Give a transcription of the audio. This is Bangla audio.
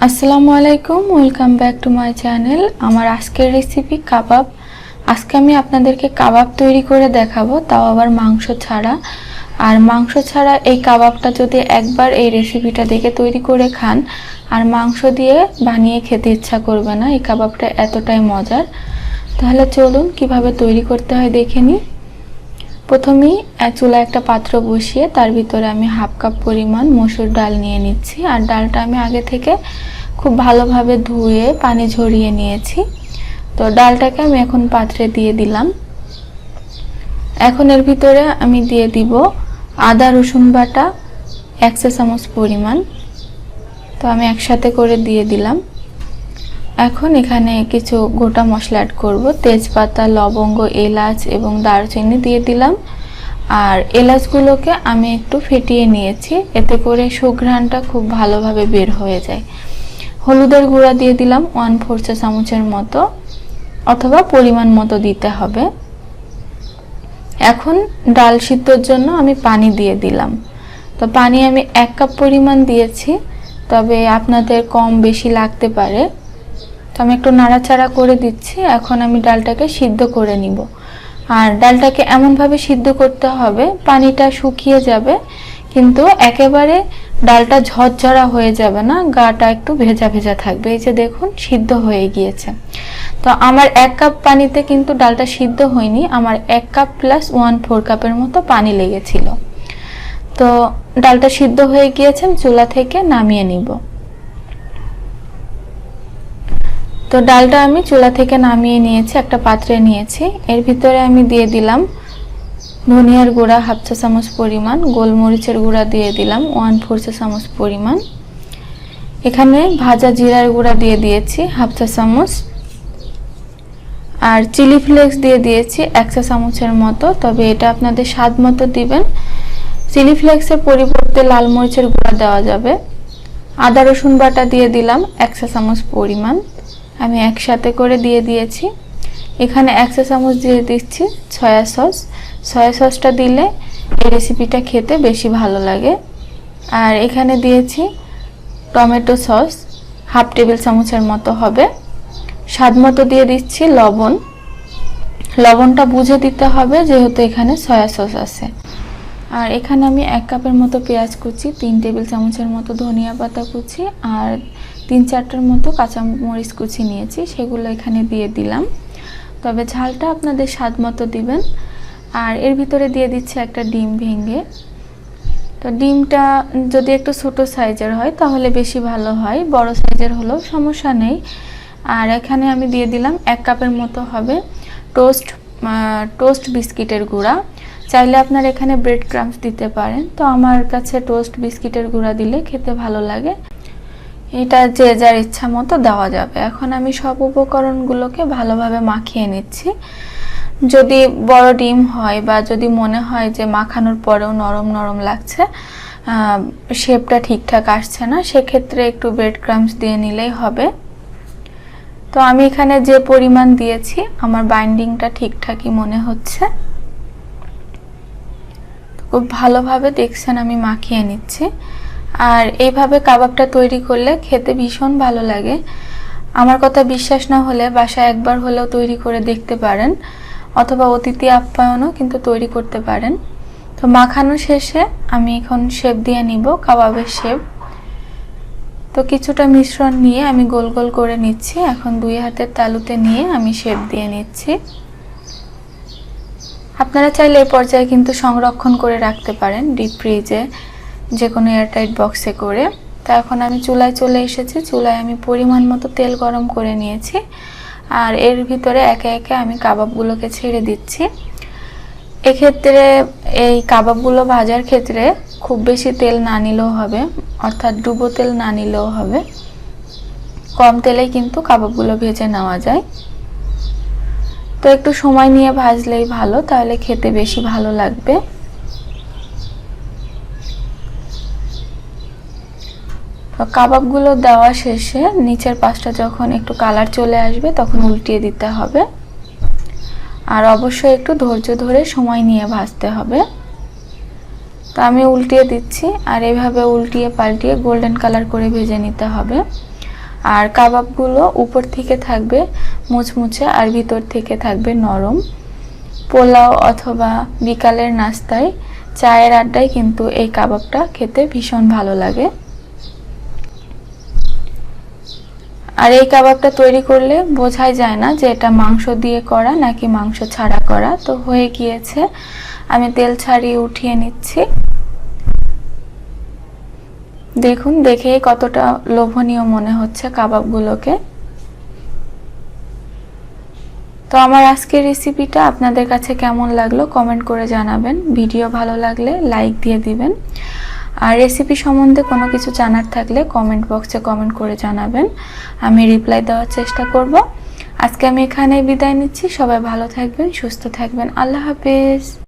আসসালামু আলাইকুম, welcome back to my channel. আমার আজকের রেসিপি কাবাব। আজকে আমি আপনাদেরকে কাবাব তৈরি করে দেখাবো, তাও আবার মাংস ছাড়া। আর মাংস ছাড়া এই কাবাবটা যদি একবার এই রেসিপিটা দেখে তৈরি করে খান আর মাংস দিয়ে বানিয়ে খেতে ইচ্ছা করবে না। এই কাবাবটা এতটাই মজার। তাহলে চলুন কিভাবে তৈরি করতে হয় দেখে নিই। প্রথমেই চুলায় একটা পাত্র বসিয়ে তার ভিতরে আমি হাফ কাপ পরিমাণ মসুর ডাল নিয়ে নিচ্ছি। আর ডালটা আমি আগে থেকে খুব ভালোভাবে ধুয়ে পানি ঝরিয়ে নিয়েছি। তো ডালটাকে আমি এখন পাত্রে দিয়ে দিলাম। এখন এর ভিতরে আমি দিয়ে দিব আদা রসুন বাটা 1 চা চামচ পরিমাণ। তো আমি একসাথে করে দিয়ে দিলাম। এখন এখানে কিছু গোটা মশলা অ্যাড করব। তেজপাতা, লবঙ্গ, এলাচ এবং দারচিনি দিয়ে দিলাম। আর এলাচগুলোকে আমি একটু ফেটিয়ে নিয়েছি, এতে করে সুঘ্রাণটা খুব ভালোভাবে বের হয়ে যায়। হলুদের গুঁড়া দিয়ে দিলাম 1/4 চা চামচের মতো, অথবা পরিমাণ মতো দিতে হবে। এখন ডাল সিদ্ধর জন্য আমি পানি দিয়ে দিলাম। তো পানি আমি 1 কাপ পরিমাণ দিয়েছি, তবে আপনাদের কম বেশি লাগতে পারে। তো আমি একটু নাড়াচাড়া করে দিচ্ছি। এখন আমি ডালটাকে সিদ্ধ করে নিব। আর ডালটাকে এমনভাবে সিদ্ধ করতে হবে পানিটা শুকিয়ে যাবে, কিন্তু একেবারে ডালটা ঝরঝরা হয়ে যাবে না, গাটা একটু ভেজা ভেজা থাকবে। এই যে দেখুন সিদ্ধ হয়ে গিয়েছে। তো আমার 1 কাপ পানিতে কিন্তু ডালটা সিদ্ধ হয়নি, আমার 1 কাপ প্লাস 1/4 কাপের মতো পানি লেগেছিল। তো ডালটা সিদ্ধ হয়ে গিয়েছে, আমি চুলা থেকে নামিয়ে নিব। তো ডালটা আমি চুলা থেকে নামিয়ে নিয়েছি, একটা পাত্রে নিয়েছি। এর ভিতরে আমি দিয়ে দিলাম ধনিয়ার গুঁড়া 1/2 চা চামচ পরিমাণ, গোলমরিচের গুঁড়া দিয়ে দিলাম 1/4 চা চামচ পরিমাণ। এখানে ভাজা জিরার গুঁড়া দিয়ে দিয়েছি 1/2 চা চামচ। আর চিলি ফ্লেক্স দিয়ে দিয়েছি 1 চা চামচের মতো, তবে এটা আপনাদের স্বাদ মতো দিবেন। চিলি ফ্লেক্সের পরিবর্তে লাল মরিচের গুঁড়া দেওয়া যাবে। আদা রসুন বাটা দিয়ে দিলাম 1 চা চামচ পরিমাণ, আমি একসাথে করে দিয়ে দিয়েছি। এখানে 1 চা চামচ দিয়ে দিচ্ছি সয়া সস। সয়া সসটা দিলে এই রেসিপিটা খেতে বেশি ভালো লাগে। আর এখানে দিয়েছি টমেটো সস 1/2 টেবিল চামচের মতো হবে। স্বাদ মতো দিয়ে দিচ্ছি লবণ। লবণটা বুঝে দিতে হবে, যেহেতু এখানে সয়া সস আছে। আর এখানে আমি 1 কাপের মতো পেঁয়াজ কুচি, 3 টেবিল চামচের মতো ধনিয়া পাতা কুচি আর 3-4টার মতো কাঁচা মরিচ কুচি নিয়েছি, সেগুলো এখানে দিয়ে দিলাম। তবে ঝালটা আপনাদের স্বাদ মতো দিবেন। আর এর ভিতরে দিয়ে দিচ্ছি একটা ডিম ভেঙে। তো ডিমটা যদি একটু ছোট সাইজের হয় তাহলে বেশি ভালো হয়, বড় সাইজের হলেও সমস্যা নেই। আর এখানে আমি দিয়ে দিলাম 1 কাপের মতো হবে টোস্ট বিস্কিটের গুঁড়া। চাইলে আপনারা এখানে ব্রেড ক্রাম্বস দিতে পারেন, তো আমার কাছে টোস্ট বিস্কিটের গুঁড়া দিলে খেতে ভালো লাগে। এটা যে যার ইচ্ছা মতো দেওয়া যাবে। এখন আমি সব উপকরণগুলোকে ভালোভাবে মাখিয়ে নিচ্ছি। যদি বড় ডিম হয় বা যদি মনে হয় যে মাখানোর পরেও নরম নরম লাগছে, শেপটা ঠিকঠাক আসছে না, সেক্ষেত্রে একটু ব্রেড ক্রাম্বস দিয়ে নিলেই হবে। তো আমি এখানে যে পরিমাণ দিয়েছি আমার বাইন্ডিংটা ঠিকঠাকই মনে হচ্ছে। খুব ভালোভাবে দেখছেন আমি মাখিয়ে নিচ্ছি। আর এইভাবে কাবাবটা তৈরি করলে খেতে ভীষণ ভালো লাগে। আমার কথা বিশ্বাস না হলে বাসায় একবার হলেও তৈরি করে দেখতে পারেন, অথবা অতিথি আপ্যায়নও কিন্তু তৈরি করতে পারেন। তো মাখানো শেষে আমি এখন শেপ দিয়ে নিব, কাবাবের শেপ। তো কিছুটা মিশ্রণ নিয়ে আমি গোল গোল করে নিচ্ছি। এখন 2 হাতের তালুতে নিয়ে আমি শেপ দিয়ে নিচ্ছি। আপনারা চাইলে এই পর্যায়ে কিন্তু সংরক্ষণ করে রাখতে পারেন ডিপ ফ্রিজে, যে কোনো এয়ারটাইট বক্সে করে। তো এখন আমি চুলায় চলে এসেছি। চুলায় আমি পরিমাণ মতো তেল গরম করে নিয়েছি। আর এর ভিতরে একে একে আমি কাবাবগুলোকে ছেড়ে দিচ্ছি। এক্ষেত্রে এই কাবাবগুলো ভাজার ক্ষেত্রে খুব বেশি তেল না নিলেও হবে, অর্থাৎ ডুবো তেল না নিলেও হবে। কম তেলেই কিন্তু কাবাবগুলো ভেজে নেওয়া যায়। তো একটু সময় নিয়ে ভাজলেই ভালো, তাহলে খেতে বেশি ভালো লাগবে। কাবাবগুলো দেওয়া শেষে নিচের পাশটা যখন একটু কালার চলে আসবে তখন উল্টিয়ে দিতে হবে। আর অবশ্যই একটু ধৈর্য ধরে সময় নিয়ে ভাজতে হবে। তো আমি উল্টিয়ে দিচ্ছি, আর এভাবে উল্টিয়ে পাল্টিয়ে গোল্ডেন কালার করে ভেজে নিতে হবে। আর কাবাবগুলো উপর থেকে থাকবে মুচমুচে আর ভিতর থেকে থাকবে নরম। পোলাও অথবা বিকালের নাস্তায়, চায়ের আড্ডায় কিন্তু এই কাবাবটা খেতে ভীষণ ভালো লাগে। আর এই কাবাবটা তৈরি করলে বোঝাই যায় না যে এটা মাংস দিয়ে করা নাকি মাংস ছাড়া করা। তো হয়ে গিয়েছে, আমি তেল ছাড়িয়ে উঠিয়ে নিচ্ছি। দেখুন, দেখেই কতটা লোভনীয় মনে হচ্ছে কাবাবগুলোকে। তো আমার আজকের রেসিপিটা আপনাদের কাছে কেমন লাগলো কমেন্ট করে জানাবেন। ভিডিও ভালো লাগলে লাইক দিয়ে দিবেন। আর রেসিপি সম্বন্ধে কোনো কিছু জানার থাকলে কমেন্ট বক্সে কমেন্ট করে জানাবেন, আমি রিপ্লাই দেওয়ার চেষ্টা করব। আজকে আমি এখানেই বিদায় নিচ্ছি। সবাই ভালো থাকবেন, সুস্থ থাকবেন। আল্লাহ হাফেজ।